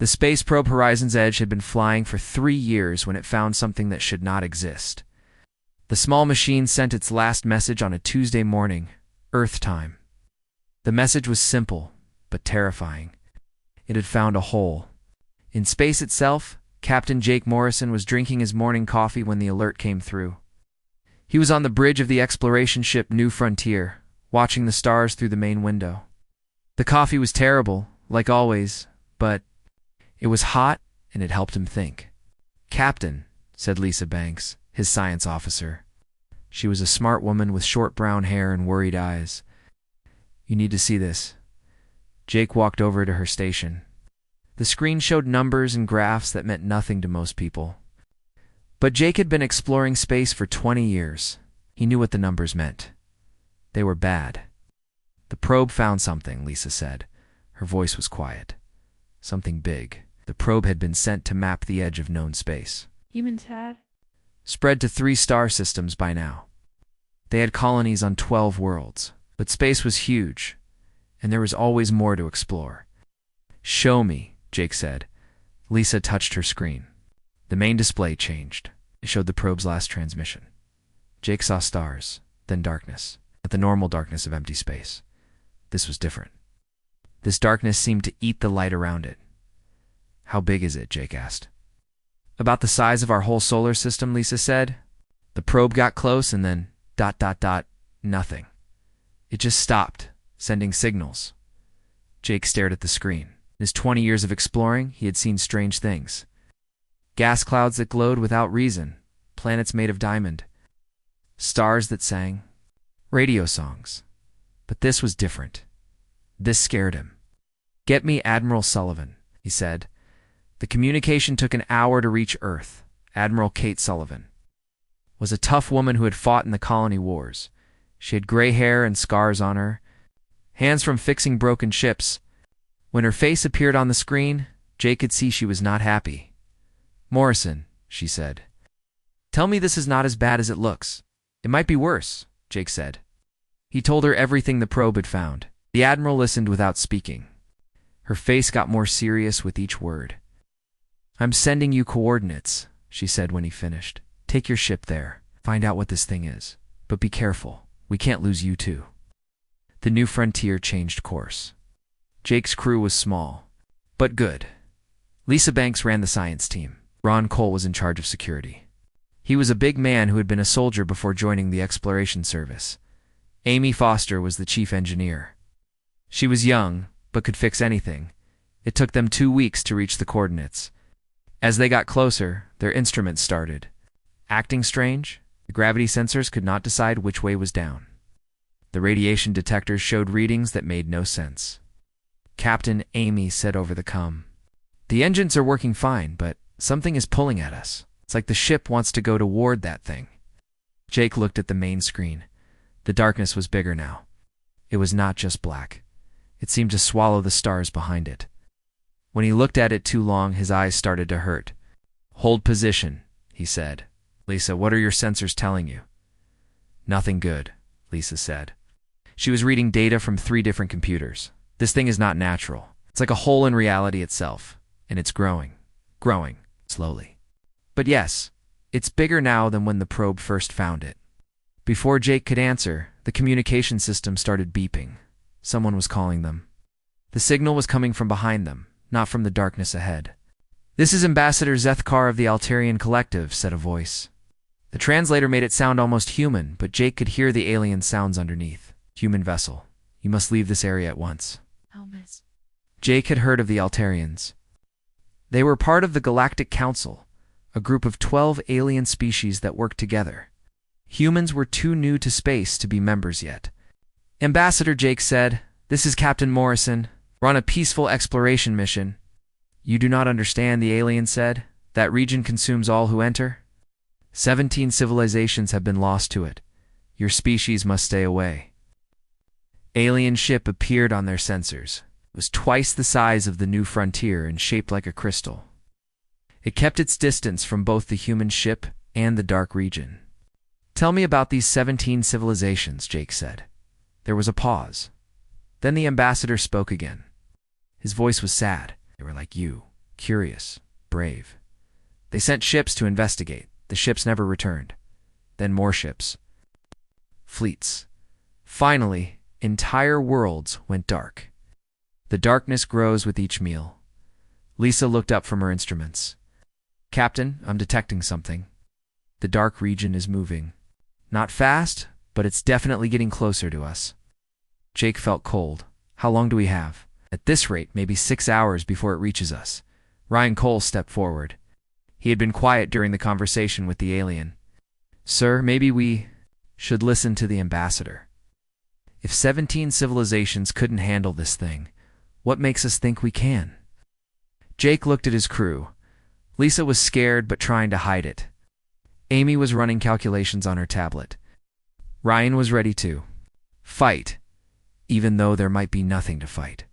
The space probe Horizon's Edge had been flying for 3 years when it found something that should not exist. The small machine sent its last message on a Tuesday morning, Earth time. The message was simple, but terrifying. It had found a hole. In space itself, Captain Jake Morrison was drinking his morning coffee when the alert came through. He was on the bridge of the exploration ship New Frontier, watching the stars through the main window. The coffee was terrible, like always, but it was hot and it helped him think. "Captain," said Lisa Banks, his science officer. She was a smart woman with short brown hair and worried eyes. "You need to see this." Jake walked over to her station. The screen showed numbers and graphs that meant nothing to most people. But Jake had been exploring space for 20 years. He knew what the numbers meant. They were bad. "The probe found something," Lisa said. Her voice was quiet. "Something big. The probe had been sent to map the edge of known space. Humans had? Spread to 3 star systems by now. They had colonies on 12 worlds. But space was huge, and there was always more to explore. "Show me," Jake said. Lisa touched her screen. The main display changed. It showed the probe's last transmission. Jake saw stars, then darkness, at the normal darkness of empty space. This was different. This darkness seemed to eat the light around it. "How big is it?" Jake asked. "About the size of our whole solar system," Lisa said. The probe got close and then ... nothing. It just stopped, sending signals. Jake stared at the screen. In his 20 years of exploring, he had seen strange things. Gas clouds that glowed without reason, planets made of diamond, stars that sang, radio songs. But this was different. This scared him. "Get me Admiral Sullivan," he said. The communication took an hour to reach Earth. Admiral Kate Sullivan was a tough woman who had fought in the colony wars. She had gray hair and scars on her, hands from fixing broken ships. When her face appeared on the screen, Jake could see she was not happy. "Morrison," she said. "Tell me this is not as bad as it looks. It might be worse," Jake said. He told her everything the probe had found. The Admiral listened without speaking. Her face got more serious with each word. "I'm sending you coordinates," she said when he finished. "Take your ship there. Find out what this thing is. But be careful. We can't lose you too." The New Frontier changed course. Jake's crew was small, but good. Lisa Banks ran the science team. Ron Cole was in charge of security. He was a big man who had been a soldier before joining the exploration service. Amy Foster was the chief engineer. She was young, but could fix anything. It took them 2 weeks to reach the coordinates. As they got closer, their instruments started acting strange. The gravity sensors could not decide which way was down. The radiation detectors showed readings that made no sense. Captain Amy said over the comm, "The engines are working fine, but something is pulling at us. It's like the ship wants to go toward that thing." Jake looked at the main screen. The darkness was bigger now. It was not just black. It seemed to swallow the stars behind it. When he looked at it too long, his eyes started to hurt. "Hold position," he said. "Lisa, what are your sensors telling you?" "Nothing good," Lisa said. She was reading data from 3 different computers. "This thing is not natural. It's like a hole in reality itself, and it's growing, slowly. But yes, it's bigger now than when the probe first found it." Before Jake could answer, the communication system started beeping. Someone was calling them. The signal was coming from behind them, not from the darkness ahead. "This is Ambassador Zethkar of the Altarian Collective," said a voice. The translator made it sound almost human, but Jake could hear the alien sounds underneath. "Human vessel. You must leave this area at once." Helmets. Jake had heard of the Altarians. They were part of the Galactic Council, a group of 12 alien species that worked together. Humans were too new to space to be members yet. "Ambassador," Jake said, "this is Captain Morrison. We're on a peaceful exploration mission." "You do not understand," the alien said. "That region consumes all who enter. 17 civilizations have been lost to it. Your species must stay away." Alien ship appeared on their sensors. It was twice the size of the New Frontier and shaped like a crystal. It kept its distance from both the human ship and the dark region. "Tell me about these 17 civilizations," Jake said. There was a pause. Then the ambassador spoke again. His voice was sad. "They were like you. curious, brave. They sent ships to investigate. The ships never returned. Then more ships. Fleets. Finally, entire worlds went dark. The darkness grows with each meal. Lisa looked up from her instruments. Captain, I'm detecting something. The dark region is moving. Not fast, but it's definitely getting closer to us. Jake felt cold. How long do we have? At this rate, maybe 6 hours before it reaches us. Ryan Cole stepped forward. He had been quiet during the conversation with the alien. Sir, maybe we should listen to the ambassador. If 17 civilizations couldn't handle this thing, what makes us think we can? Jake looked at his crew. Lisa was scared but trying to hide it. Amy was running calculations on her tablet. Ryan was ready to fight, even though there might be nothing to fight.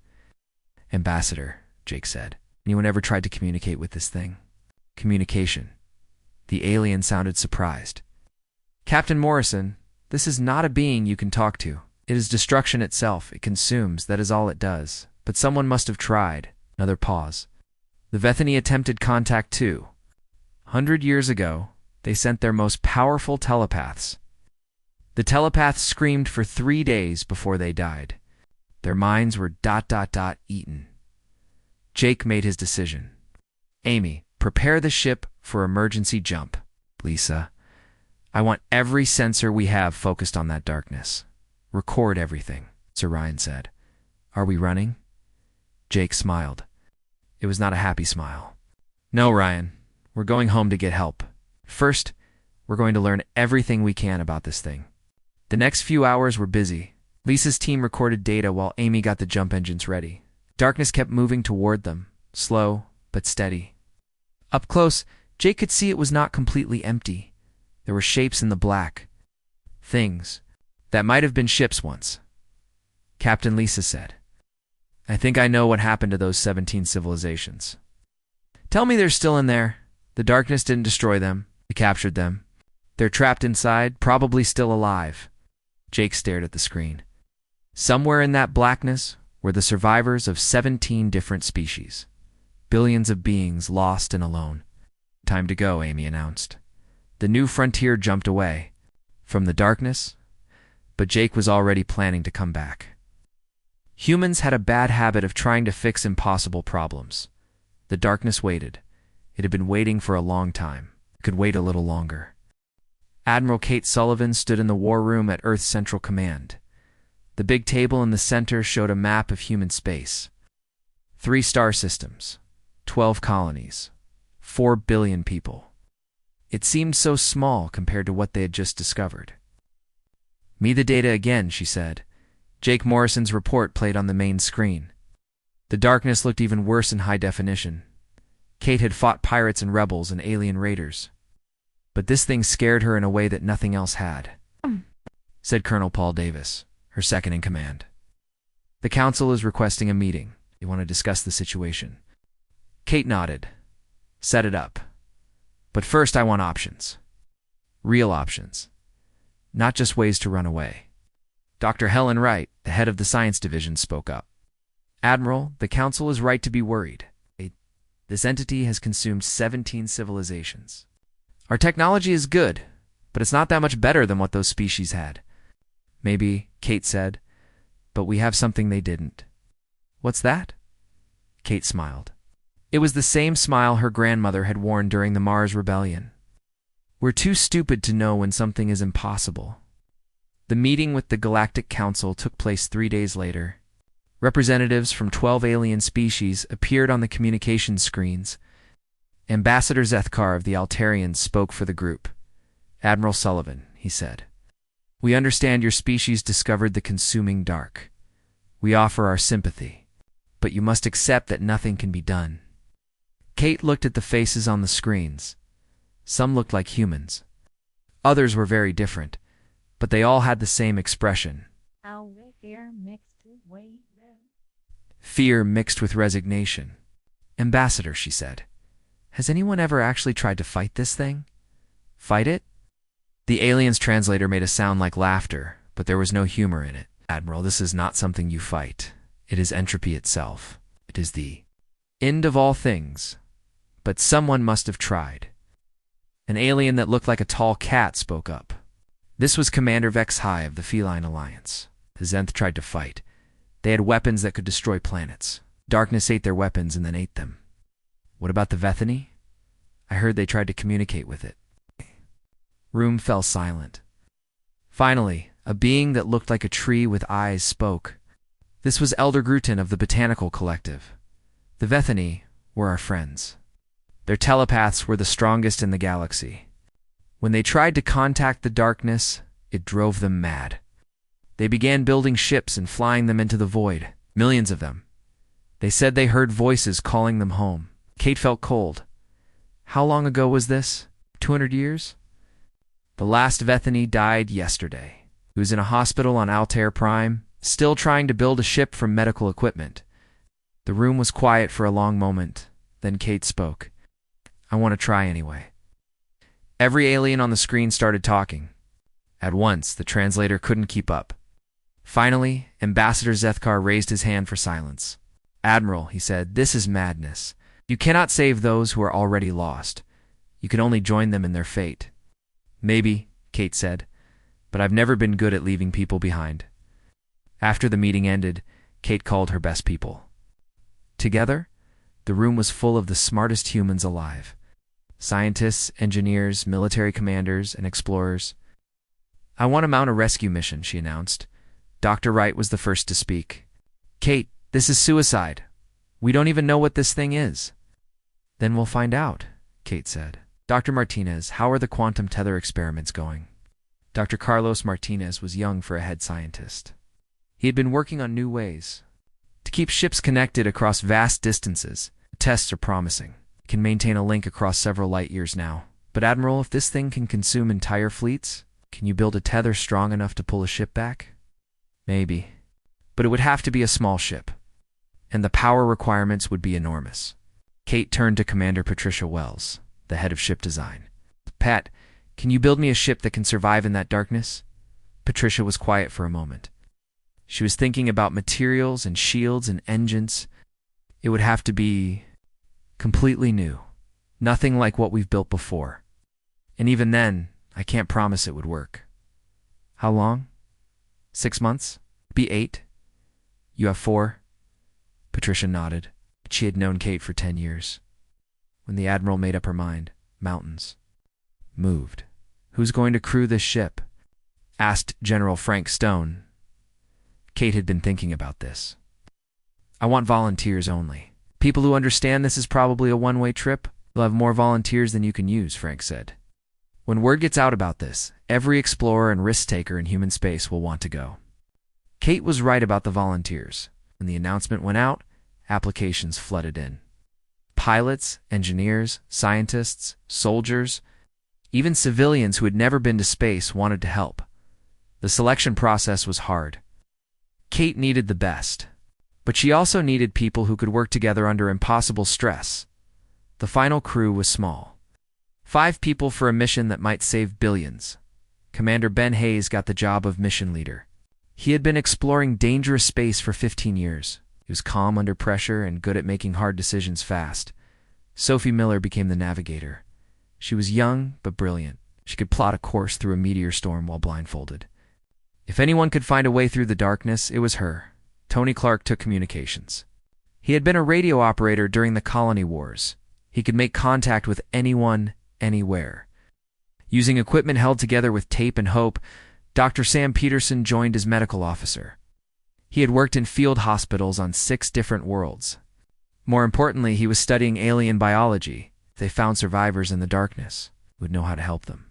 Ambassador, Jake said. Anyone ever tried to communicate with this thing? Communication. The alien sounded surprised. Captain Morrison, this is not a being you can talk to. It is destruction itself. It consumes. That is all it does. But someone must have tried. Another pause. The Vethany attempted contact too. 100 years ago, they sent their most powerful telepaths. The telepaths screamed for 3 days before they died. Their minds were ... eaten. Jake made his decision. Amy, prepare the ship for emergency jump. Lisa, I want every sensor we have focused on that darkness. Record everything, Sir Ryan said. Are we running? Jake smiled. It was not a happy smile. No, Ryan. We're going home to get help. First, we're going to learn everything we can about this thing. The next few hours were busy. Lisa's team recorded data while Amy got the jump engines ready. Darkness kept moving toward them, slow but steady. Up close, Jake could see it was not completely empty. There were shapes in the black. Things that might have been ships once. Captain Lisa said, I think I know what happened to those 17 civilizations. Tell me they're still in there. The darkness didn't destroy them. It captured them. They're trapped inside, probably still alive. Jake stared at the screen. Somewhere in that blackness were the survivors of 17 different species. Billions of beings lost and alone. Time to go, Amy announced. The new frontier jumped away from the darkness, but Jake was already planning to come back. Humans had a bad habit of trying to fix impossible problems. The darkness waited. It had been waiting for a long time. It could wait a little longer. Admiral Kate Sullivan stood in the war room at Earth's Central Command. The big table in the center showed a map of human space. 3 star systems, 12 colonies, 4 billion people. It seemed so small compared to what they had just discovered. Me the data again, she said. Jake Morrison's report played on the main screen. The darkness looked even worse in high definition. Kate had fought pirates and rebels and alien raiders. But this thing scared her in a way that nothing else had, said Colonel Paul Davis, her second in command. The council is requesting a meeting. They want to discuss the situation. Kate nodded. Set it up. But first I want options. Real options. Not just ways to run away. Dr. Helen Wright, the head of the science division, spoke up. Admiral, the council is right to be worried. This entity has consumed 17 civilizations. Our technology is good, but it's not that much better than what those species had. Maybe, Kate said, but we have something they didn't. What's that? Kate smiled. It was the same smile her grandmother had worn during the Mars Rebellion. We're too stupid to know when something is impossible. The meeting with the Galactic Council took place 3 days later. Representatives from 12 alien species appeared on the communication screens. Ambassador Zethkar of the Altarians spoke for the group. Admiral Sullivan, he said, we understand your species discovered the consuming dark. We offer our sympathy, but you must accept that nothing can be done. Kate looked at the faces on the screens. Some looked like humans. Others were very different, but they all had the same expression. Fear mixed with resignation. Ambassador, she said, has anyone ever actually tried to fight this thing? Fight it? The alien's translator made a sound like laughter, but there was no humor in it. Admiral, this is not something you fight. It is entropy itself. It is the end of all things. but someone must have tried. An alien that looked like a tall cat spoke up. This was Commander Vex High of the Feline Alliance. The Zenth tried to fight. They had weapons that could destroy planets. Darkness ate their weapons and then ate them. What about the Vethany? I heard they tried to communicate with it. Room fell silent. Finally, a being that looked like a tree with eyes spoke. This was Elder Grutin of the Botanical Collective. The Vethany were our friends. Their telepaths were the strongest in the galaxy. When they tried to contact the darkness, it drove them mad. They began building ships and flying them into the void, millions of them. They said they heard voices calling them home. Kate felt cold. How long ago was this? 200 years? The last Vethany died yesterday. He was in a hospital on Altair Prime, still trying to build a ship from medical equipment. The room was quiet for a long moment. Then Kate spoke. I want to try anyway. Every alien on the screen started talking. At once, the translator couldn't keep up. Finally, Ambassador Zethkar raised his hand for silence. Admiral, he said, this is madness. You cannot save those who are already lost. You can only join them in their fate. Maybe, Kate said, but I've never been good at leaving people behind. After the meeting ended, Kate called her best people. Together, the room was full of the smartest humans alive. Scientists, engineers, military commanders, and explorers. I want to mount a rescue mission, she announced. Dr. Wright was the first to speak. Kate, this is suicide. We don't even know what this thing is. Then we'll find out, Kate said. Dr. Martinez, how are the quantum tether experiments going? Dr. Carlos Martinez was young for a head scientist. He had been working on new ways to keep ships connected across vast distances. The tests are promising. It can maintain a link across several light years now. But Admiral, if this thing can consume entire fleets, can you build a tether strong enough to pull a ship back? Maybe. But it would have to be a small ship. And the power requirements would be enormous. Kate turned to Commander Patricia Wells, the head of ship design. Pat, can you build me a ship that can survive in that darkness? Patricia was quiet for a moment. She was thinking about materials and shields and engines. It would have to be completely new. Nothing like what we've built before. And even then, I can't promise it would work. How long? 6 months? Be 8? You have 4? Patricia nodded. She had known Kate for 10 years. When the Admiral made up her mind, mountains moved. Who's going to crew this ship? Asked General Frank Stone. Kate had been thinking about this. I want volunteers only. People who understand this is probably a one-way trip. You'll have more volunteers than you can use, Frank said. When word gets out about this, every explorer and risk-taker in human space will want to go. Kate was right about the volunteers. When the announcement went out, applications flooded in. Pilots, engineers, scientists, soldiers, even civilians who had never been to space wanted to help. The selection process was hard. Kate needed the best, but she also needed people who could work together under impossible stress. The final crew was small. 5 people for a mission that might save billions. Commander Ben Hayes got the job of mission leader. He had been exploring dangerous space for 15 years. He was calm under pressure and good at making hard decisions fast. Sophie Miller became the navigator. She was young but brilliant. She could plot a course through a meteor storm while blindfolded. If anyone could find a way through the darkness, it was her. Tony Clark took communications. He had been a radio operator during the colony wars. He could make contact with anyone, anywhere. Using equipment held together with tape and hope, Dr. Sam Peterson joined as medical officer. He had worked in field hospitals on 6 different worlds. More importantly, he was studying alien biology. If they found survivors in the darkness, he would know how to help them.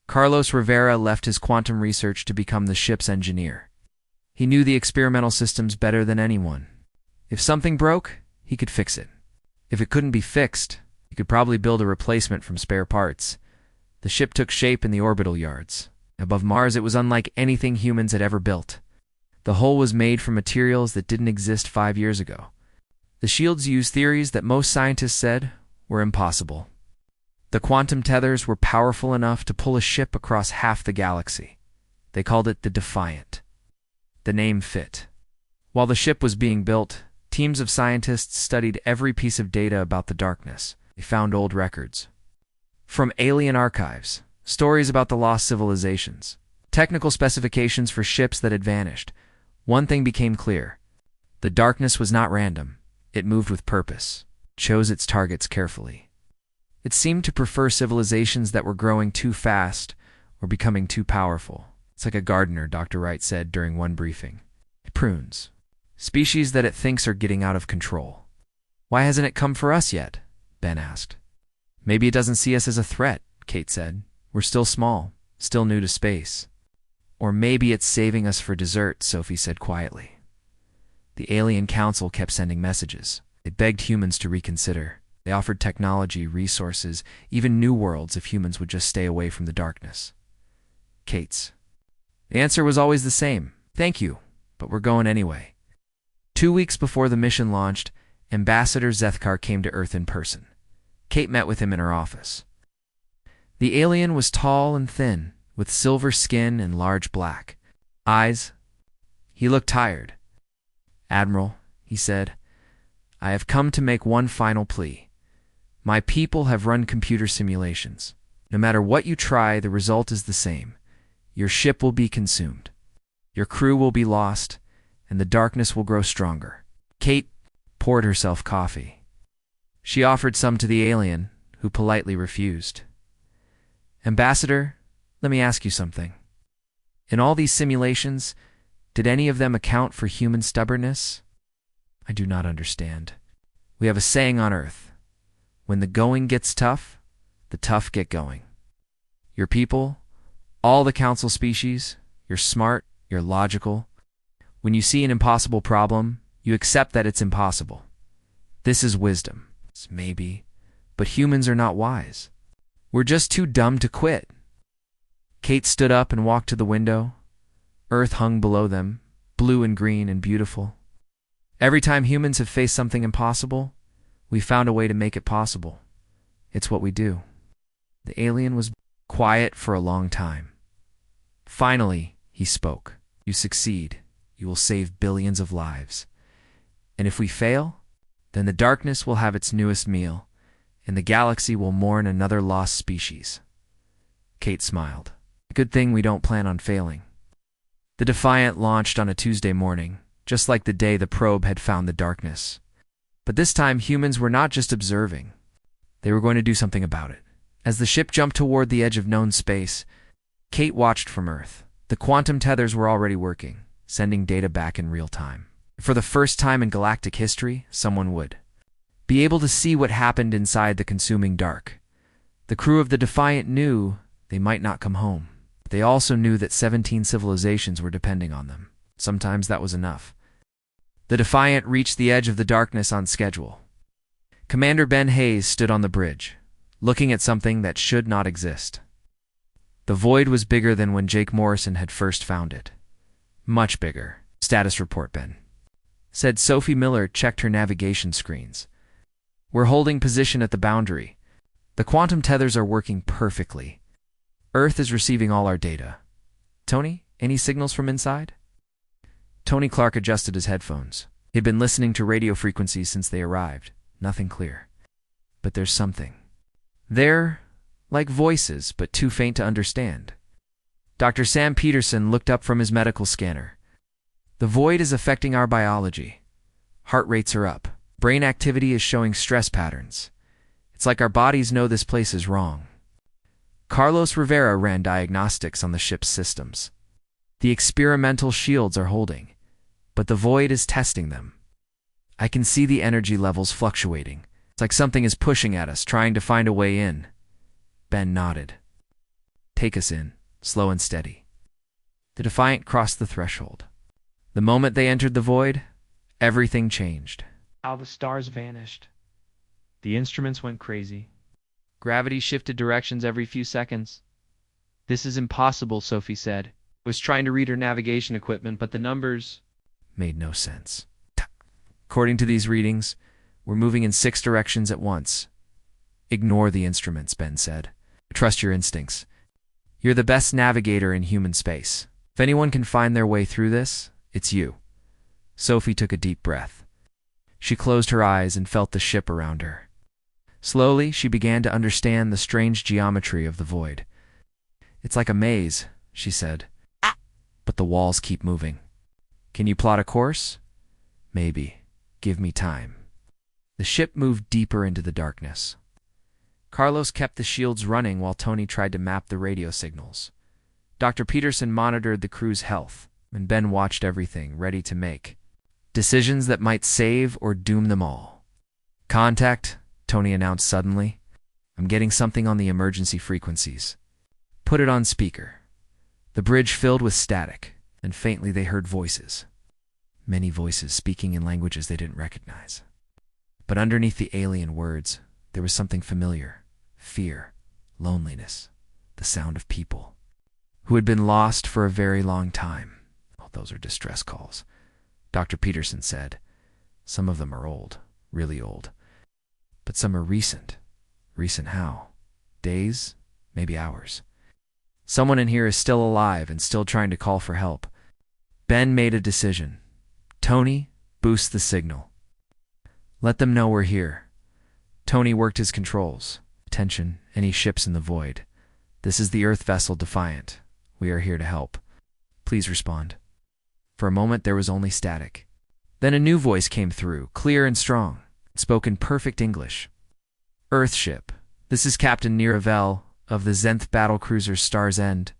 Carlos Rivera left his quantum research to become the ship's engineer. He knew the experimental systems better than anyone. If something broke, he could fix it. If it couldn't be fixed, he could probably build a replacement from spare parts. The ship took shape in the orbital yards. Above Mars, it was unlike anything humans had ever built. The hull was made from materials that didn't exist 5 years ago. The shields used theories that most scientists said were impossible. The quantum tethers were powerful enough to pull a ship across half the galaxy. They called it the Defiant. The name fit. While the ship was being built, teams of scientists studied every piece of data about the darkness. They found old records. From alien archives, stories about the lost civilizations, technical specifications for ships that had vanished. One thing became clear. The darkness was not random. It moved with purpose, chose its targets carefully. It seemed to prefer civilizations that were growing too fast or becoming too powerful. It's like a gardener, Dr. Wright said during one briefing. It prunes species that it thinks are getting out of control. Why hasn't it come for us yet? Ben asked. Maybe it doesn't see us as a threat, Kate said. We're still small, still new to space. Or maybe it's saving us for dessert, Sophie said quietly. The Alien Council kept sending messages. They begged humans to reconsider. They offered technology, resources, even new worlds if humans would just stay away from the darkness. Kate's. The answer was always the same. Thank you, but we're going anyway. 2 weeks before the mission launched, Ambassador Zethkar came to Earth in person. Kate met with him in her office. The alien was tall and thin, with silver skin and large black eyes. He looked tired. Admiral, he said, I have come to make one final plea. My people have run computer simulations. No matter what you try, the result is the same. Your ship will be consumed. Your crew will be lost, and the darkness will grow stronger. Kate poured herself coffee. She offered some to the alien, who politely refused. Ambassador, let me ask you something. In all these simulations, did any of them account for human stubbornness? I do not understand. We have a saying on Earth. When the going gets tough, the tough get going. Your people, all the council species, you're smart, you're logical. When you see an impossible problem, you accept that it's impossible. This is wisdom. Maybe, but humans are not wise. We're just too dumb to quit. Kate stood up and walked to the window. Earth hung below them, blue and green and beautiful. Every time humans have faced something impossible, we found a way to make it possible. It's what we do. The alien was quiet for a long time. Finally, he spoke. You succeed. You will save billions of lives. And if we fail, then the darkness will have its newest meal, and the galaxy will mourn another lost species. Kate smiled. Good thing we don't plan on failing. The Defiant launched on a Tuesday morning, just like the day the probe had found the darkness. But this time, humans were not just observing. They were going to do something about it. As the ship jumped toward the edge of known space, Kate watched from Earth. The quantum tethers were already working, sending data back in real time. For the first time in galactic history, someone would be able to see what happened inside the consuming dark. The crew of the Defiant knew they might not come home. They also knew that 17 civilizations were depending on them. Sometimes that was enough. The Defiant reached the edge of the darkness on schedule. Commander Ben Hayes stood on the bridge, looking at something that should not exist. The void was bigger than when Jake Morrison had first found it. Much bigger. Status report, Ben. Said Sophie Miller checked her navigation screens. We're holding position at the boundary. The quantum tethers are working perfectly. Earth is receiving all our data. Tony, any signals from inside? Tony Clark adjusted his headphones. He'd been listening to radio frequencies since they arrived. Nothing clear. But there's something. They're like voices, but too faint to understand. Dr. Sam Peterson looked up from his medical scanner. The void is affecting our biology. Heart rates are up. Brain activity is showing stress patterns. It's like our bodies know this place is wrong. Carlos Rivera ran diagnostics on the ship's systems. The experimental shields are holding, but the void is testing them. I can see the energy levels fluctuating. It's like something is pushing at us, trying to find a way in. Ben nodded. Take us in, slow and steady. The Defiant crossed the threshold. The moment they entered the void, everything changed. How the stars vanished. The instruments went crazy. Gravity shifted directions every few seconds. This is impossible, Sophie said. Was trying to read her navigation equipment, but the numbers made no sense. According to these readings, we're moving in 6 directions at once. Ignore the instruments, Ben said. Trust your instincts. You're the best navigator in human space. If anyone can find their way through this, it's you. Sophie took a deep breath. She closed her eyes and felt the ship around her. Slowly, she began to understand the strange geometry of the void. "It's like a maze," she said. "But the walls keep moving. Can you plot a course?" "Maybe. Give me time." The ship moved deeper into the darkness. Carlos kept the shields running while Tony tried to map the radio signals. Dr. Peterson monitored the crew's health, and Ben watched everything, ready to make decisions that might save or doom them all. "Contact," Tony announced suddenly. "I'm getting something on the emergency frequencies." "Put it on speaker." The bridge filled with static, and faintly they heard voices. Many voices speaking in languages they didn't recognize. But underneath the alien words, there was something familiar: fear, loneliness, the sound of people who had been lost for a very long time. "Oh, those are distress calls," Dr. Peterson said. "Some of them are old, really old. But some are recent. Recent how? Days? Maybe hours. Someone in here is still alive and still trying to call for help." Ben made a decision. "Tony, boost the signal. Let them know we're here." Tony worked his controls. "Attention, any ships in the void. This is the Earth vessel Defiant. We are here to help. Please respond." For a moment there was only static. Then a new voice came through, clear and strong. It spoke in perfect English. "Earthship, this is Captain Niravel of the Zenth battlecruiser Star's End.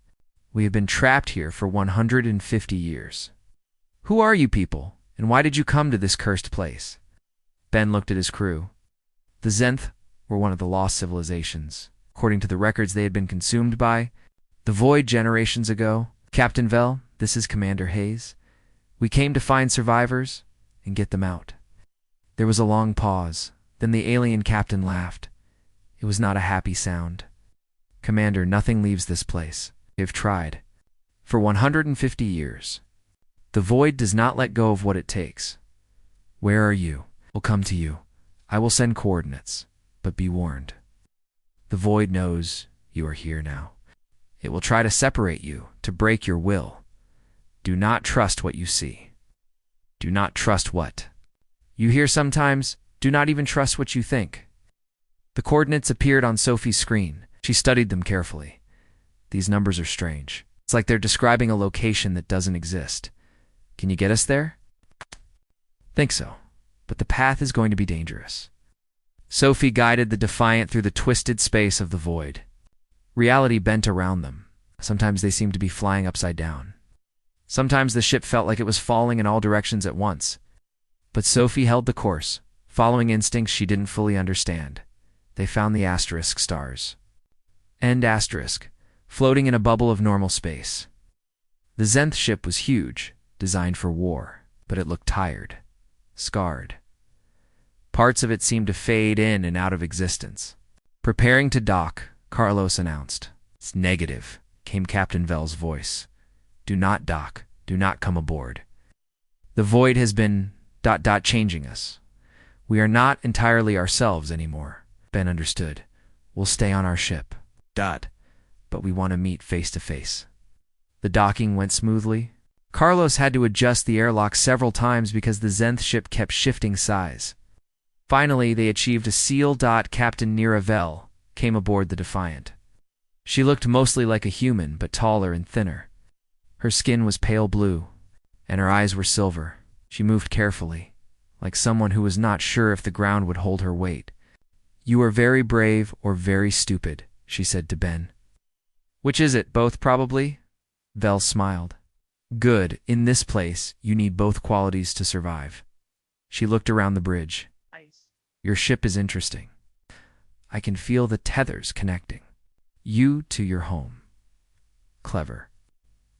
We have been trapped here for 150 years. Who are you people, and why did you come to this cursed place?" Ben looked at his crew. The Zenth were one of the lost civilizations. According to the records they had been consumed by the void generations ago. "Captain Vel, this is Commander Hayes. We came to find survivors and get them out." There was a long pause. Then the alien captain laughed. It was not a happy sound. "Commander, nothing leaves this place. They've tried. For 150 years. The void does not let go of what it takes. Where are you? We'll come to you. I will send coordinates, but be warned. The void knows you are here now. It will try to separate you, to break your will. Do not trust what you see. Do not trust what you hear sometimes. Do not even trust what you think." The coordinates appeared on Sophie's screen. She studied them carefully. "These numbers are strange. It's like they're describing a location that doesn't exist. Can you get us there?" "Think so, but the path is going to be dangerous." Sophie guided the Defiant through the twisted space of the void. Reality bent around them. Sometimes they seemed to be flying upside down. Sometimes the ship felt like it was falling in all directions at once. But Sophie held the course, following instincts she didn't fully understand. They found the asterisk stars. End asterisk, floating in a bubble of normal space. The Zenth ship was huge, designed for war, but it looked tired, scarred. Parts of it seemed to fade in and out of existence. Preparing to dock, Carlos announced. "It's negative," came Captain Vel's voice. "Do not dock. Do not come aboard. The void has been ... changing us. We are not entirely ourselves anymore." Ben understood. "We'll stay on our ship. But we want to meet face to face." The docking went smoothly. Carlos had to adjust the airlock several times because the Zenth ship kept shifting size. Finally, they achieved a seal. Captain Niravel came aboard the Defiant. She looked mostly like a human, but taller and thinner. Her skin was pale blue, and her eyes were silver. She moved carefully, like someone who was not sure if the ground would hold her weight. "You are very brave or very stupid," she said to Ben. "Which is it? Both, probably?" Vel smiled. "Good. In this place, you need both qualities to survive." She looked around the bridge. "Your ship is interesting. I can feel the tethers connecting you to your home. Clever.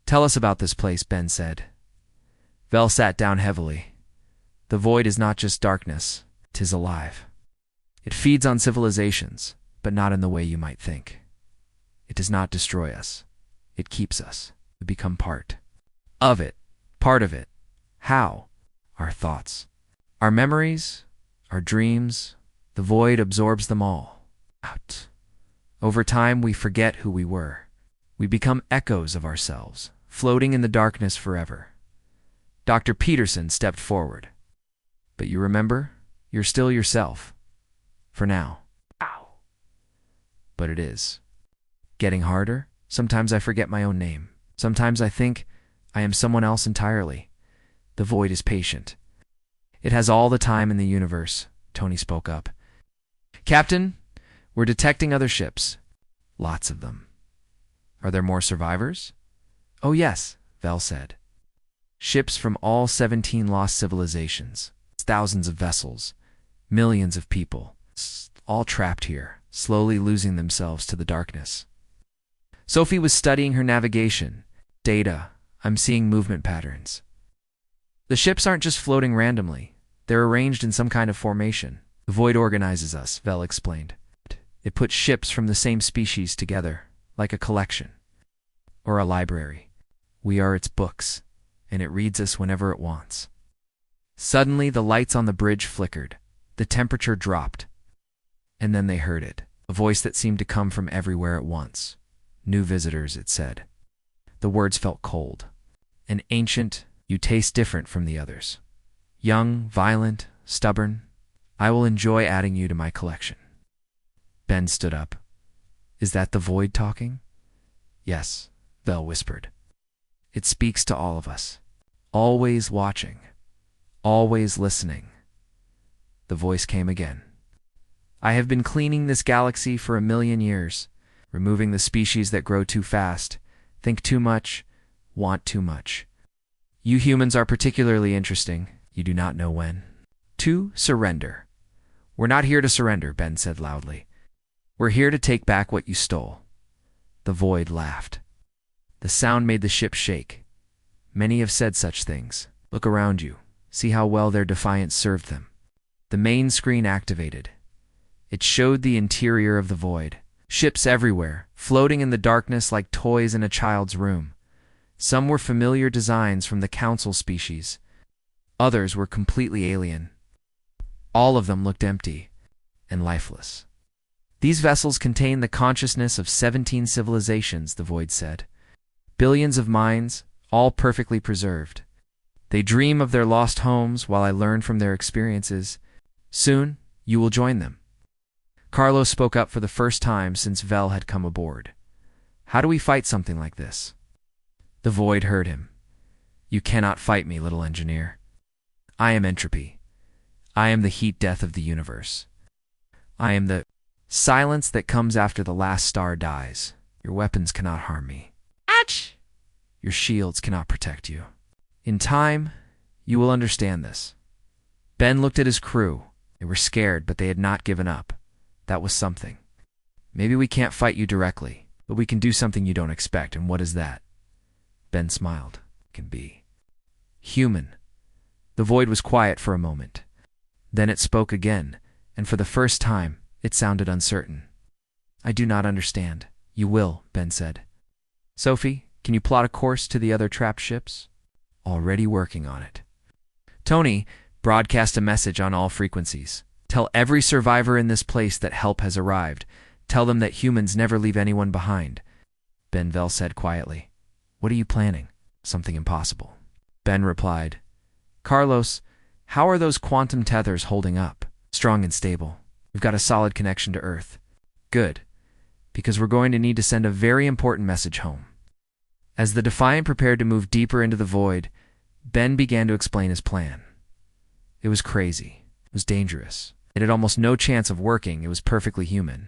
Tell us about this place," Ben said. Vel sat down heavily. "The void is not just darkness, 'tis alive. It feeds on civilizations, but not in the way you might think. It does not destroy us. It keeps us. We become part of it, part of it. How? Our thoughts, our memories, our dreams. The void absorbs them all. Out. Over time, we forget who we were. We become echoes of ourselves, floating in the darkness forever." Dr. Peterson stepped forward. "But you remember, you're still yourself. For now." but it is. Getting harder? Sometimes I forget my own name. Sometimes I think I am someone else entirely. The void is patient. It has all the time in the universe, Tony spoke up. Captain, we're detecting other ships. Lots of them. Are there more survivors? Oh yes, Vel said. Ships from all 17 lost civilizations. Thousands of vessels. Millions of people. All trapped here, slowly losing themselves to the darkness. Sophie was studying her navigation. Data. I'm seeing movement patterns. The ships aren't just floating randomly. They're arranged in some kind of formation. The void organizes us, Vel explained. It puts ships from the same species together, like a collection. Or a library. We are its books, and it reads us whenever it wants. Suddenly, the lights on the bridge flickered. The temperature dropped. And then they heard it, a voice that seemed to come from everywhere at once. New visitors, it said. The words felt cold. An ancient, you taste different from the others. Young, violent, stubborn. I will enjoy adding you to my collection. Ben stood up. Is that the void talking? Yes, Vel whispered. It speaks to all of us. Always watching. Always listening. The voice came again. I have been cleaning this galaxy for 1,000,000 years, removing the species that grow too fast, think too much, want too much. You humans are particularly interesting. You do not know when. To surrender. We're not here to surrender, Ben said loudly. We're here to take back what you stole. The void laughed. The sound made the ship shake. Many have said such things. Look around you. See how well their defiance served them. The main screen activated. It showed the interior of the void. Ships everywhere, floating in the darkness like toys in a child's room. Some were familiar designs from the council species. Others were completely alien. All of them looked empty and lifeless. These vessels contain the consciousness of 17 civilizations, the void said. Billions of minds, all perfectly preserved. They dream of their lost homes while I learn from their experiences. Soon, you will join them. Carlos spoke up for the first time since Vel had come aboard. How do we fight something like this? The void heard him. You cannot fight me, little engineer. I am entropy. I am the heat death of the universe. I am the silence that comes after the last star dies. Your weapons cannot harm me. Ouch! Your shields cannot protect you. In time, you will understand this. Ben looked at his crew. They were scared, but they had not given up. That was something. Maybe we can't fight you directly, but we can do something you don't expect, and what is that? Ben smiled. Can be. Human. The void was quiet for a moment. Then it spoke again, and for the first time, it sounded uncertain. I do not understand. You will, Ben said. Sophie, can you plot a course to the other trapped ships? Already working on it. Tony, broadcast a message on all frequencies. Tell every survivor in this place that help has arrived. Tell them that humans never leave anyone behind. Ben Vel said quietly. What are you planning? Something impossible. Ben replied. Carlos, how are those quantum tethers holding up? Strong and stable. We've got a solid connection to Earth. Good. Because we're going to need to send a very important message home. As the Defiant prepared to move deeper into the void, Ben began to explain his plan. It was crazy. It was dangerous. It had almost no chance of working. It was perfectly human.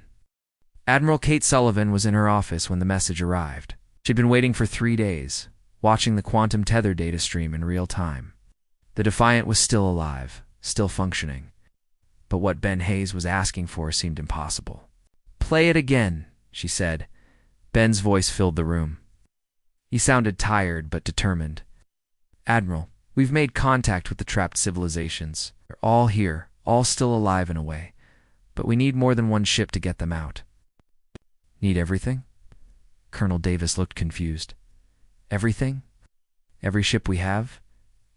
Admiral Kate Sullivan was in her office when the message arrived. She'd been waiting for 3 days, watching the quantum tether data stream in real time. The Defiant was still alive, still functioning. But what Ben Hayes was asking for seemed impossible. Play it again, she said. Ben's voice filled the room. He sounded tired but determined. Admiral, we've made contact with the trapped civilizations. They're all here, all still alive in a way. But we need more than one ship to get them out. Need everything? Colonel Davis looked confused. Everything? Every ship we have?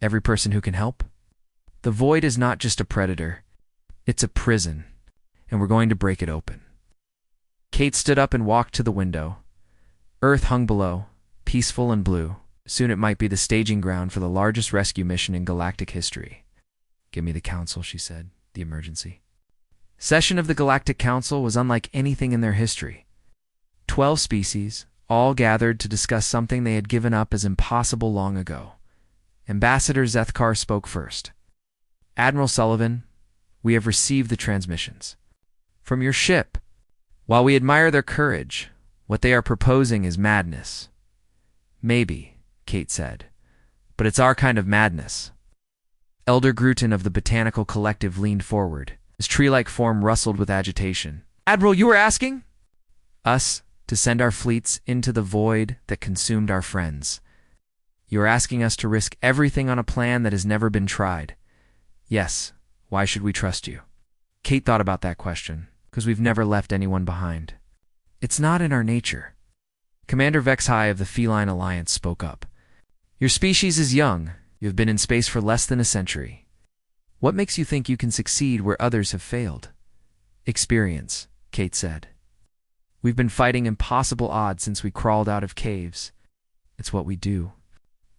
Every person who can help? The void is not just a predator. It's a prison, and we're going to break it open. Kate stood up and walked to the window. Earth hung below, peaceful and blue. Soon it might be the staging ground for the largest rescue mission in galactic history. Give me the council, she said, the emergency. Session of the Galactic Council was unlike anything in their history. 12 species, all gathered to discuss something they had given up as impossible long ago. Ambassador Zethkar spoke first. "Admiral Sullivan, we have received the transmissions from your ship. While we admire their courage, what they are proposing is madness." "Maybe," Kate said, "but it's our kind of madness." Elder Gruton of the Botanical Collective leaned forward. His tree-like form rustled with agitation. "Admiral, you were asking?" "Us to send our fleets into the void that consumed our friends. You are asking us to risk everything on a plan that has never been tried." "Yes. Why should we trust you?" Kate thought about that question. "Because we've never left anyone behind. It's not in our nature." Commander Vexhai of the Feline Alliance spoke up. "Your species is young. You have been in space for less than a century. What makes you think you can succeed where others have failed?" "Experience," Kate said. "We've been fighting impossible odds since we crawled out of caves. It's what we do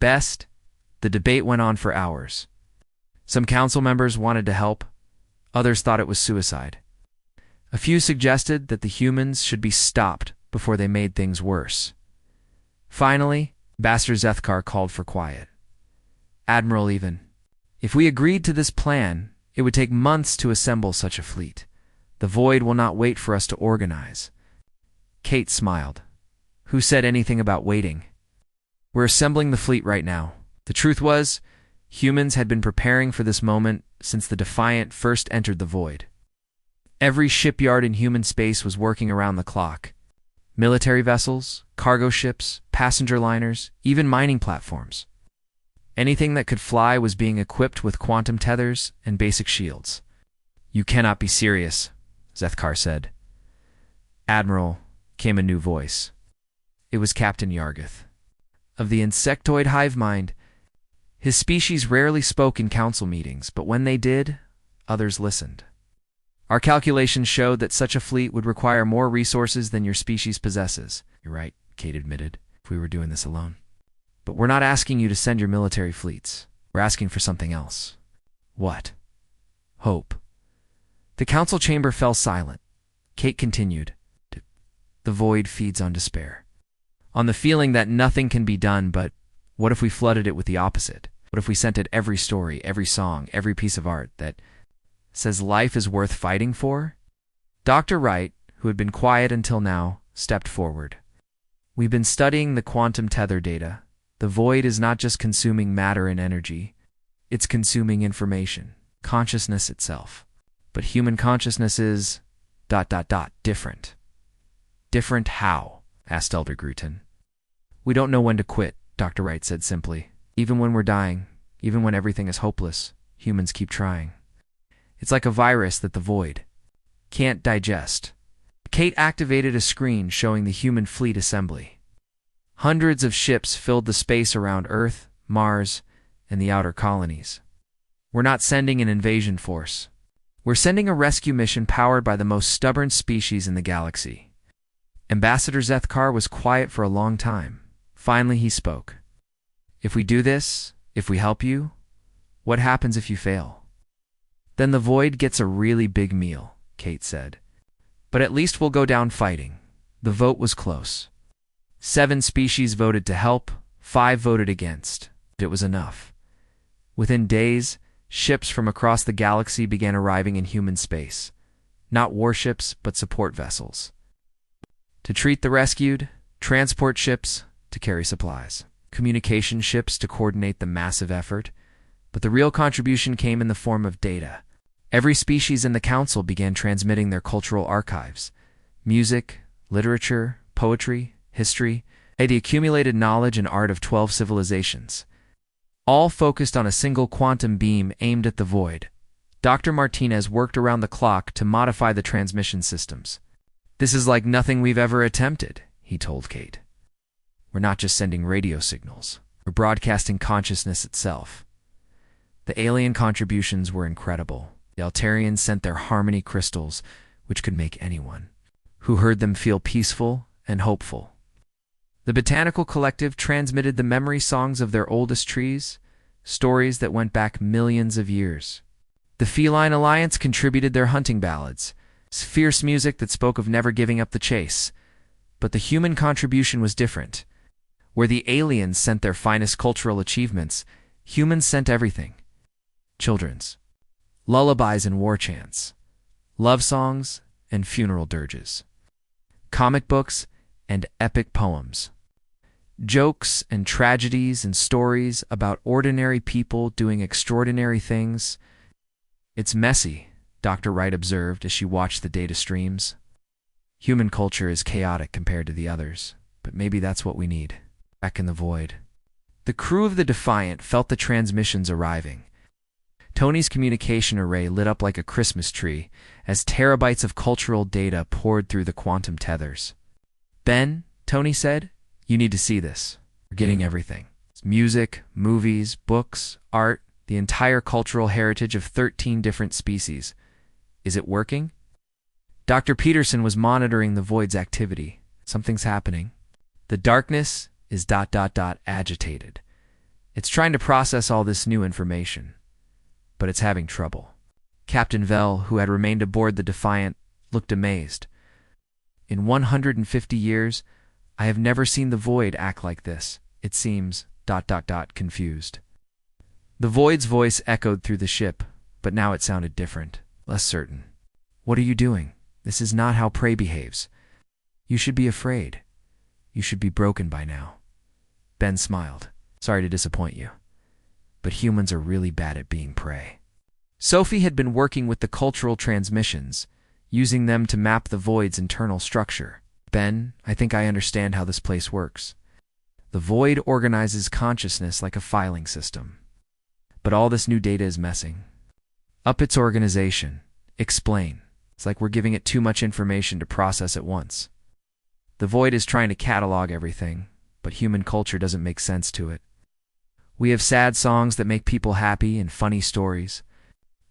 best." The debate went on for hours. Some council members wanted to help. Others thought it was suicide. A few suggested that the humans should be stopped before they made things worse. Finally, Ambassador Zethkar called for quiet. "Admiral, even if we agreed to this plan, it would take months to assemble such a fleet. The void will not wait for us to organize." Kate smiled. "Who said anything about waiting? We're assembling the fleet right now." The truth was, humans had been preparing for this moment since the Defiant first entered the void. Every shipyard in human space was working around the clock. Military vessels, cargo ships, passenger liners, even mining platforms. Anything that could fly was being equipped with quantum tethers and basic shields. "You cannot be serious," Zethkar said. "Admiral," came a new voice. It was Captain Yargith of the insectoid hive mind. His species rarely spoke in council meetings, but when they did, others listened. "Our calculations showed that such a fleet would require more resources than your species possesses." "You're right," Kate admitted, "if we were doing this alone. But we're not asking you to send your military fleets. We're asking for something else." "What?" "Hope." The council chamber fell silent. Kate continued. "The void feeds on despair. On the feeling that nothing can be done, but what if we flooded it with the opposite? What if we sent it every story, every song, every piece of art that says life is worth fighting for?" Dr. Wright, who had been quiet until now, stepped forward. "We've been studying the quantum tether data. The void is not just consuming matter and energy. It's consuming information, consciousness itself. But human consciousness is ... different." "Different how?" asked Elder Gruton. "We don't know when to quit," Dr. Wright said simply. "Even when we're dying, even when everything is hopeless, humans keep trying. It's like a virus that the void can't digest." Kate activated a screen showing the human fleet assembly. Hundreds of ships filled the space around Earth, Mars, and the outer colonies. "We're not sending an invasion force. We're sending a rescue mission powered by the most stubborn species in the galaxy." Ambassador Zethkar was quiet for a long time. Finally, he spoke. "If we do this, if we help you, what happens if you fail?" "Then the void gets a really big meal," Kate said. "But at least we'll go down fighting." The vote was close. 7 species voted to help, 5 voted against. But it was enough. Within days, ships from across the galaxy began arriving in human space. Not warships, but support vessels. To treat the rescued, transport ships to carry supplies, communication ships to coordinate the massive effort. But the real contribution came in the form of data. Every species in the council began transmitting their cultural archives. Music, literature, poetry, history, the accumulated knowledge and art of 12 civilizations. All focused on a single quantum beam aimed at the void. Dr. Martinez worked around the clock to modify the transmission systems. "This is like nothing we've ever attempted," he told Kate. "We're not just sending radio signals. We're broadcasting consciousness itself." The alien contributions were incredible. The Altarians sent their harmony crystals, which could make anyone who heard them feel peaceful and hopeful. The Botanical Collective transmitted the memory songs of their oldest trees, stories that went back millions of years. The Feline Alliance contributed their hunting ballads, fierce music that spoke of never giving up the chase. But the human contribution was different. Where the aliens sent their finest cultural achievements, humans sent everything. Children's lullabies and war chants, love songs and funeral dirges, comic books and epic poems, jokes and tragedies and stories about ordinary people doing extraordinary things. It's messy, Dr. Wright observed as she watched the data streams. Human culture is chaotic compared to the others, but maybe that's what we need. Back in the void. The crew of the Defiant felt the transmissions arriving. Tony's communication array lit up like a Christmas tree as terabytes of cultural data poured through the quantum tethers. Ben, Tony said, you need to see this. We're getting everything. It's music, movies, books, art, the entire cultural heritage of 13 different species. Is it working? Dr. Peterson was monitoring the void's activity. Something's happening. The darkness is ... agitated. It's trying to process all this new information, but it's having trouble. Captain Vell, who had remained aboard the Defiant, looked amazed. In 150 years, I have never seen the void act like this. It seems ... confused. The void's voice echoed through the ship, but now it sounded different, less certain. What are you doing? This is not how prey behaves. You should be afraid. You should be broken by now. Ben smiled. Sorry to disappoint you, but humans are really bad at being prey. Sophie had been working with the cultural transmissions, using them to map the void's internal structure. Ben, I think I understand how this place works. The void organizes consciousness like a filing system. But all this new data is messing up its organization. Explain. It's like we're giving it too much information to process at once. The void is trying to catalog everything, but human culture doesn't make sense to it. We have sad songs that make people happy and funny stories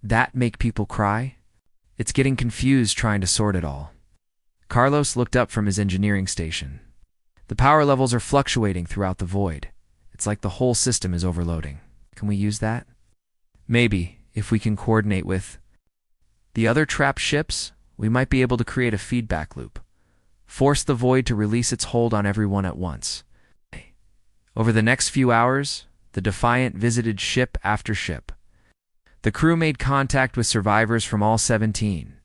that make people cry. It's getting confused trying to sort it all. Carlos looked up from his engineering station. The power levels are fluctuating throughout the void. It's like the whole system is overloading. Can we use that? Maybe, if we can coordinate with the other trapped ships, we might be able to create a feedback loop. Force the void to release its hold on everyone at once. Over the next few hours, the Defiant visited ship after ship. The crew made contact with survivors from all 17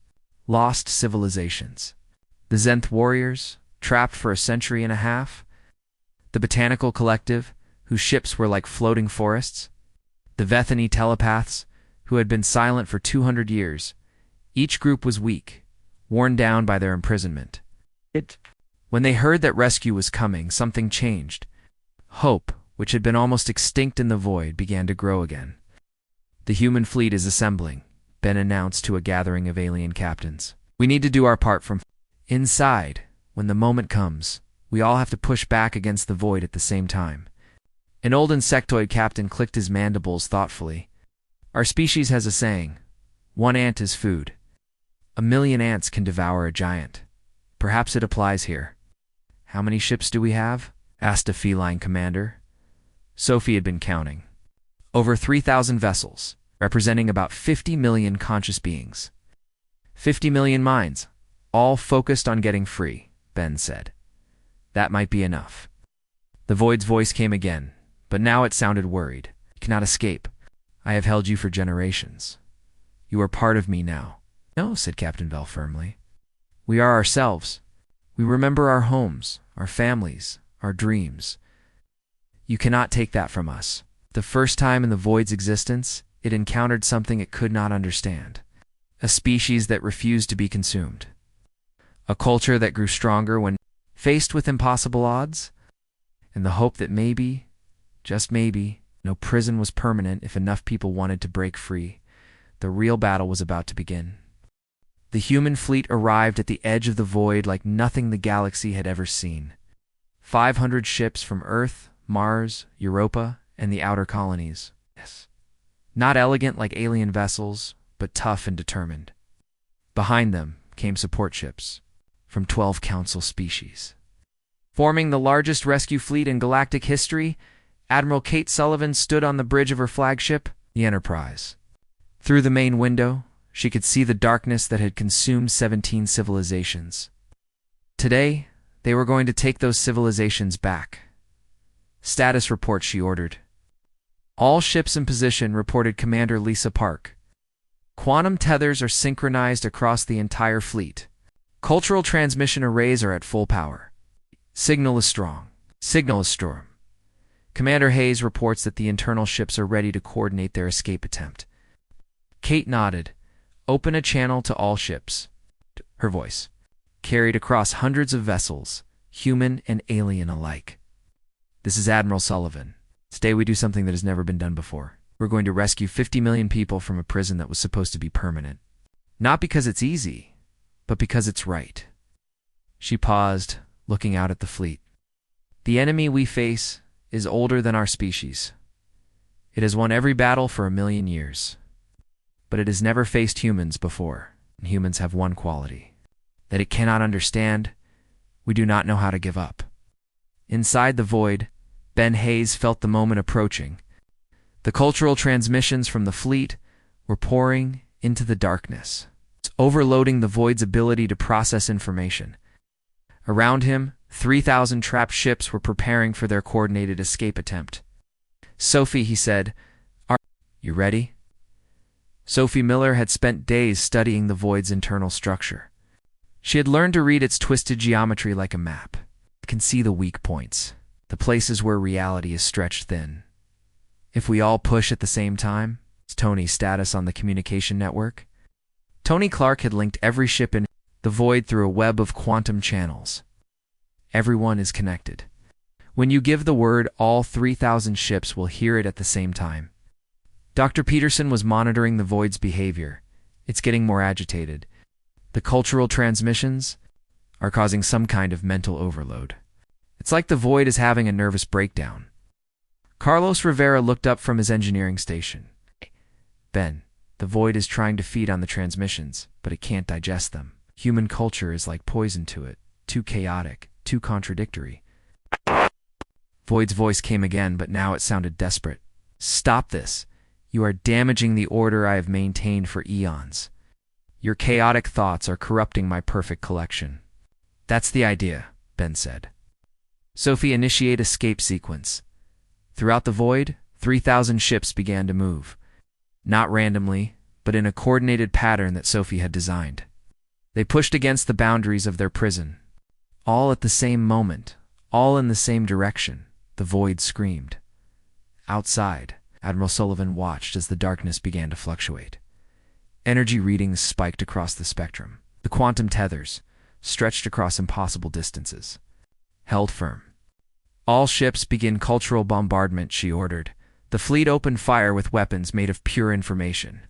lost civilizations. The Zenth warriors, trapped for a century and a half. The Botanical Collective, whose ships were like floating forests. The Vethany telepaths, who had been silent for 200 years. Each group was weak, worn down by their imprisonment. When they heard that rescue was coming, something changed. Hope, which had been almost extinct in the void, began to grow again. The human fleet is assembling, Ben announced to a gathering of alien captains. We need to do our part from inside. When the moment comes, we all have to push back against the void at the same time. An old insectoid captain clicked his mandibles thoughtfully. Our species has a saying, 1 ant is food. 1,000,000 ants can devour a giant. Perhaps it applies here. How many ships do we have? Asked a feline commander. Sophie had been counting. Over 3,000 vessels, representing about 50 million conscious beings. 50 million minds, all focused on getting free, Ben said. That might be enough. The void's voice came again, but now it sounded worried. You cannot escape. I have held you for generations. You are part of me now. No, said Captain Vell firmly. We are ourselves. We remember our homes, our families, our dreams. You cannot take that from us. The first time in the void's existence, it encountered something it could not understand. A species that refused to be consumed. A culture that grew stronger when faced with impossible odds. And the hope that maybe, just maybe, no prison was permanent if enough people wanted to break free. The real battle was about to begin. The human fleet arrived at the edge of the void like nothing the galaxy had ever seen. 500 ships from Earth, Mars, Europa, and the outer colonies. Yes. Not elegant like alien vessels, but tough and determined. Behind them came support ships from 12 council species. Forming the largest rescue fleet in galactic history, Admiral Kate Sullivan stood on the bridge of her flagship, the Enterprise. Through the main window, she could see the darkness that had consumed 17 civilizations. Today, They were going to take those civilizations back. Status report, she ordered. All ships in position, reported Commander Lisa Park. Quantum tethers are synchronized across the entire fleet. Cultural transmission arrays are at full power. Signal is strong. Signal is strong. Commander Hayes reports that the internal ships are ready to coordinate their escape attempt. Kate nodded. Open a channel to all ships. Her voice carried across hundreds of vessels, human and alien alike. This is Admiral Sullivan. Today we do something that has never been done before. We're going to rescue 50 million people from a prison that was supposed to be permanent. Not because it's easy, but because it's right. She paused, looking out at the fleet. The enemy we face is older than our species. It has won every battle for 1,000,000 years. But it has never faced humans before, and humans have one quality. That it cannot understand. We do not know how to give up. Inside the void, Ben Hayes felt the moment approaching. The cultural transmissions from the fleet were pouring into the darkness, overloading the void's ability to process information. Around him, 3,000 trapped ships were preparing for their coordinated escape attempt. Sophie, he said, "Are you ready?" Sophie Miller had spent days studying the void's internal structure. She had learned to read its twisted geometry like a map. You can see the weak points, the places where reality is stretched thin. If we all push at the same time, it's Tony's status on the communication network. Tony Clark had linked every ship in the void through a web of quantum channels. Everyone is connected. When you give the word, all 3,000 ships will hear it at the same time. Dr. Peterson was monitoring the void's behavior. It's getting more agitated. The cultural transmissions are causing some kind of mental overload. It's like the void is having a nervous breakdown. Carlos Rivera looked up from his engineering station. Ben, the void is trying to feed on the transmissions, but it can't digest them. Human culture is like poison to it, too chaotic, too contradictory. Void's voice came again, but now it sounded desperate. Stop this. You are damaging the order I have maintained for eons. Your chaotic thoughts are corrupting my perfect collection. That's the idea, Ben said. Sophie, initiate escape sequence. Throughout the void, 3,000 ships began to move. Not randomly, but in a coordinated pattern that Sophie had designed. They pushed against the boundaries of their prison. All at the same moment, all in the same direction, the void screamed. Outside, Admiral Sullivan watched as the darkness began to fluctuate. Energy readings spiked across the spectrum. The quantum tethers, stretched across impossible distances, held firm. All ships begin cultural bombardment, she ordered. The fleet opened fire with weapons made of pure information.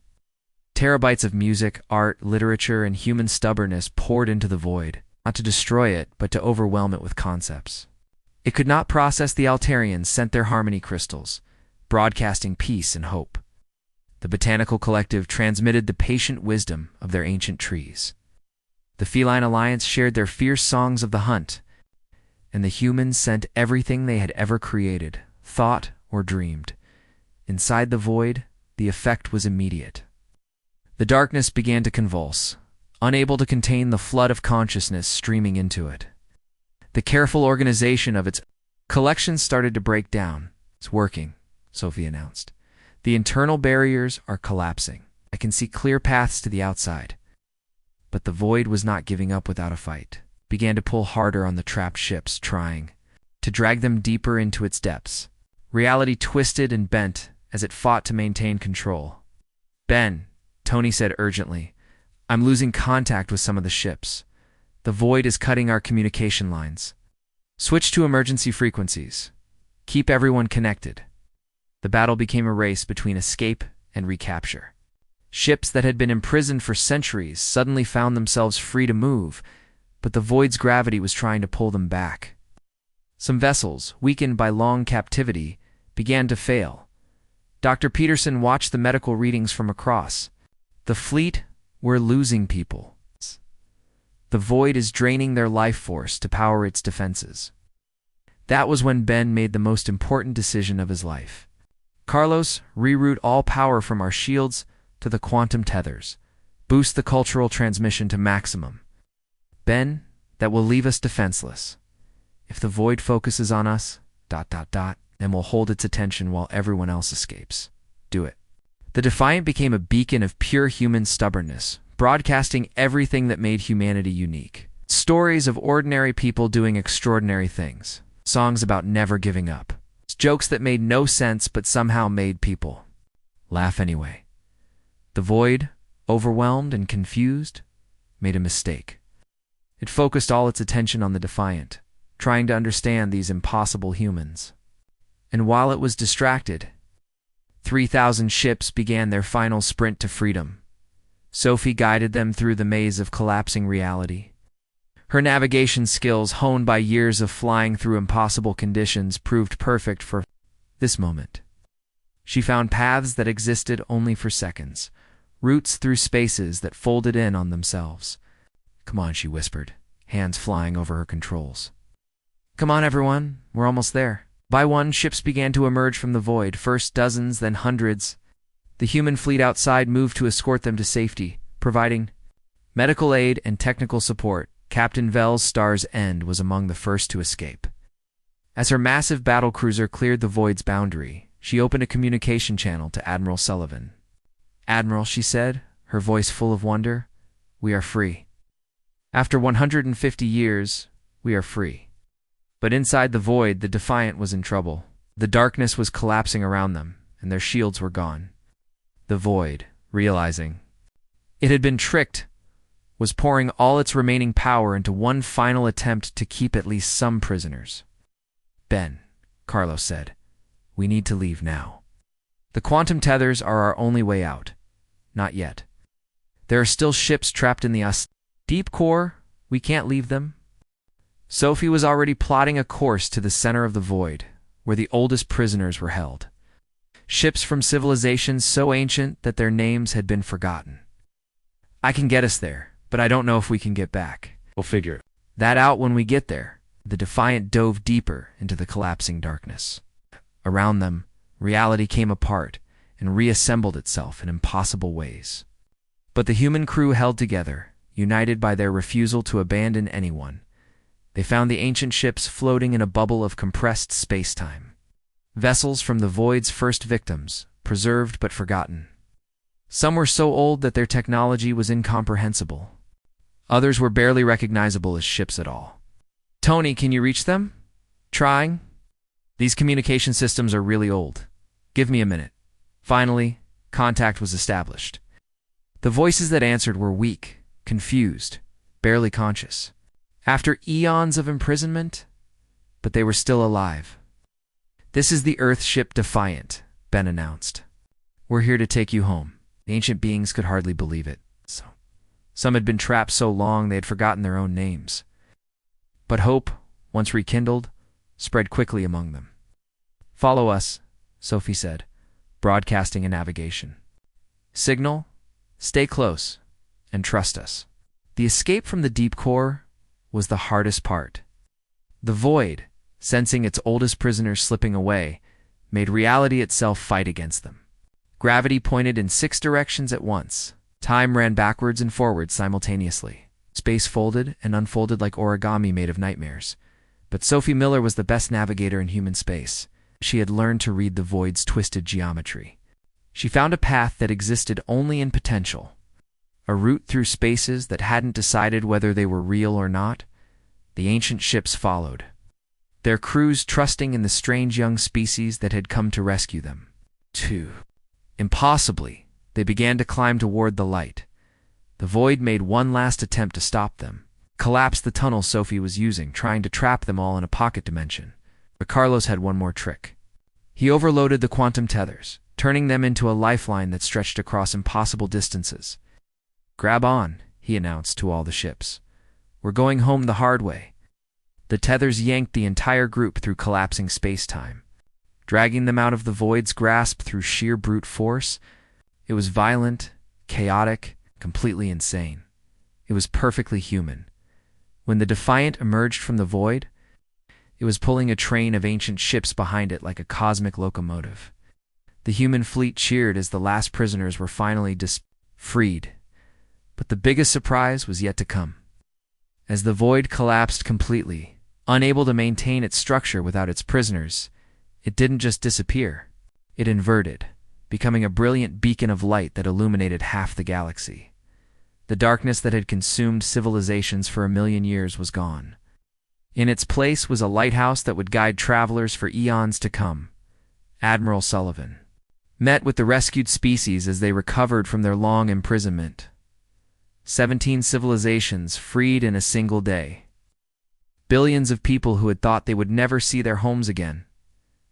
Terabytes of music, art, literature, and human stubbornness poured into the void, not to destroy it, but to overwhelm it with concepts. It could not process. The Altarians sent their harmony crystals, broadcasting peace and hope. The Botanical Collective transmitted the patient wisdom of their ancient trees. The Feline Alliance shared their fierce songs of the hunt, and the humans sent everything they had ever created, thought, or dreamed. Inside the void, the effect was immediate. The darkness began to convulse, unable to contain the flood of consciousness streaming into it. The careful organization of its collections started to break down. It's working, Sophie announced. The internal barriers are collapsing. I can see clear paths to the outside. But the void was not giving up without a fight. It began to pull harder on the trapped ships, trying to drag them deeper into its depths. Reality twisted and bent as it fought to maintain control. Ben, Tony said urgently, I'm losing contact with some of the ships. The void is cutting our communication lines. Switch to emergency frequencies. Keep everyone connected. The battle became a race between escape and recapture. Ships that had been imprisoned for centuries suddenly found themselves free to move, but the void's gravity was trying to pull them back. Some vessels, weakened by long captivity, began to fail. Dr. Peterson watched the medical readings from across. The fleet were losing people. The void is draining their life force to power its defenses. That was when Ben made the most important decision of his life. Carlos, reroute all power from our shields to the quantum tethers. Boost the cultural transmission to maximum. Ben, that will leave us defenseless. If the void focuses on us, then we'll hold its attention while everyone else escapes. Do it. The Defiant became a beacon of pure human stubbornness, broadcasting everything that made humanity unique. Stories of ordinary people doing extraordinary things. Songs about never giving up. Jokes that made no sense but somehow made people laugh anyway. The void, overwhelmed and confused, made a mistake. It focused all its attention on the Defiant, trying to understand these impossible humans. And while it was distracted, 3,000 ships began their final sprint to freedom. Sophie guided them through the maze of collapsing reality. Her navigation skills, honed by years of flying through impossible conditions, proved perfect for this moment. She found paths that existed only for seconds, routes through spaces that folded in on themselves. "Come on," she whispered, hands flying over her controls. "Come on, everyone, we're almost there." By one, ships began to emerge from the void, first dozens, then hundreds. The human fleet outside moved to escort them to safety, providing medical aid and technical support. Captain Vel's Star's End was among the first to escape. As her massive battlecruiser cleared the void's boundary, she opened a communication channel to Admiral Sullivan. "Admiral," she said, her voice full of wonder, "we are free. After 150 years, we are free." But inside the void, the Defiant was in trouble. The darkness was collapsing around them, and their shields were gone. The void, realizing it had been tricked, was pouring all its remaining power into one final attempt to keep at least some prisoners. "Ben," Carlos said, "we need to leave now. The quantum tethers are our only way out." "Not yet. There are still ships trapped in the deep core. We can't leave them." Sophie was already plotting a course to the center of the void, where the oldest prisoners were held. Ships from civilizations so ancient that their names had been forgotten. "I can get us there, but I don't know if we can get back. We'll figure that out when we get there." The Defiant dove deeper into the collapsing darkness. Around them, reality came apart and reassembled itself in impossible ways. But the human crew held together, united by their refusal to abandon anyone. They found the ancient ships floating in a bubble of compressed space-time. Vessels from the void's first victims, preserved but forgotten. Some were so old that their technology was incomprehensible. Others were barely recognizable as ships at all. "Tony, can you reach them?" "Trying. These communication systems are really old. Give me a minute." Finally, contact was established. The voices that answered were weak, confused, barely conscious. After eons of imprisonment, but they were still alive. "This is the Earth ship Defiant," Ben announced. "We're here to take you home." The ancient beings could hardly believe it. Some had been trapped so long they had forgotten their own names. But hope, once rekindled, spread quickly among them. "Follow us," Sophie said, broadcasting a navigation. "Signal, stay close, and trust us." The escape from the deep core was the hardest part. The void, sensing its oldest prisoners slipping away, made reality itself fight against them. Gravity pointed in 6 directions at once. Time ran backwards and forwards simultaneously. Space folded and unfolded like origami made of nightmares. But Sophie Miller was the best navigator in human space. She had learned to read the void's twisted geometry. She found a path that existed only in potential. A route through spaces that hadn't decided whether they were real or not. The ancient ships followed, their crews trusting in the strange young species that had come to rescue them. Impossibly, they began to climb toward the light. The void made one last attempt to stop them, collapsed the tunnel Sophie was using, trying to trap them all in a pocket dimension. But Carlos had one more trick. He overloaded the quantum tethers, turning them into a lifeline that stretched across impossible distances. "Grab on," he announced to all the ships. "We're going home the hard way." The tethers yanked the entire group through collapsing space-time, dragging them out of the void's grasp through sheer brute force. It was violent, chaotic, completely insane. It was perfectly human. When the Defiant emerged from the void, it was pulling a train of ancient ships behind it like a cosmic locomotive. The human fleet cheered as the last prisoners were finally freed. But the biggest surprise was yet to come. As the void collapsed completely, Unable to maintain its structure without its prisoners, it didn't just disappear. It inverted, becoming a brilliant beacon of light that illuminated half the galaxy. The darkness that had consumed civilizations for 1,000,000 years was gone. In its place was a lighthouse that would guide travelers for eons to come. Admiral Sullivan met with the rescued species as they recovered from their long imprisonment. 17 civilizations freed in a single day. Billions of people who had thought they would never see their homes again.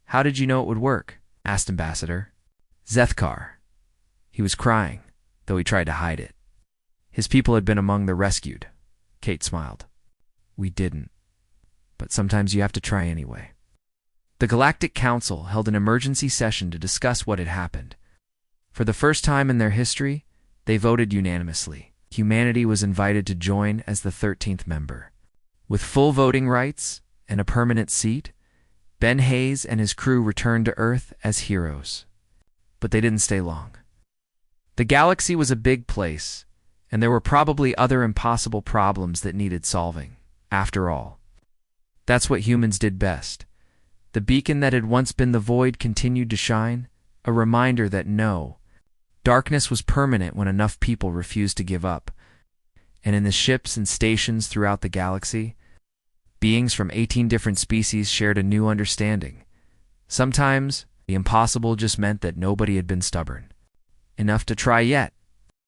"How did you know it would work?" asked Ambassador Zethkar. He was crying, though he tried to hide it. His people had been among the rescued. Kate smiled. "We didn't. But sometimes you have to try anyway." The Galactic Council held an emergency session to discuss what had happened. For the first time in their history, they voted unanimously. Humanity was invited to join as the 13th member. With full voting rights and a permanent seat, Ben Hayes and his crew returned to Earth as heroes. But they didn't stay long. The galaxy was a big place, and there were probably other impossible problems that needed solving. After all, that's what humans did best. The beacon that had once been the void continued to shine, a reminder that darkness was permanent when enough people refused to give up. And in the ships and stations throughout the galaxy, beings from 18 different species shared a new understanding. Sometimes, the impossible just meant that nobody had been stubborn enough to try yet.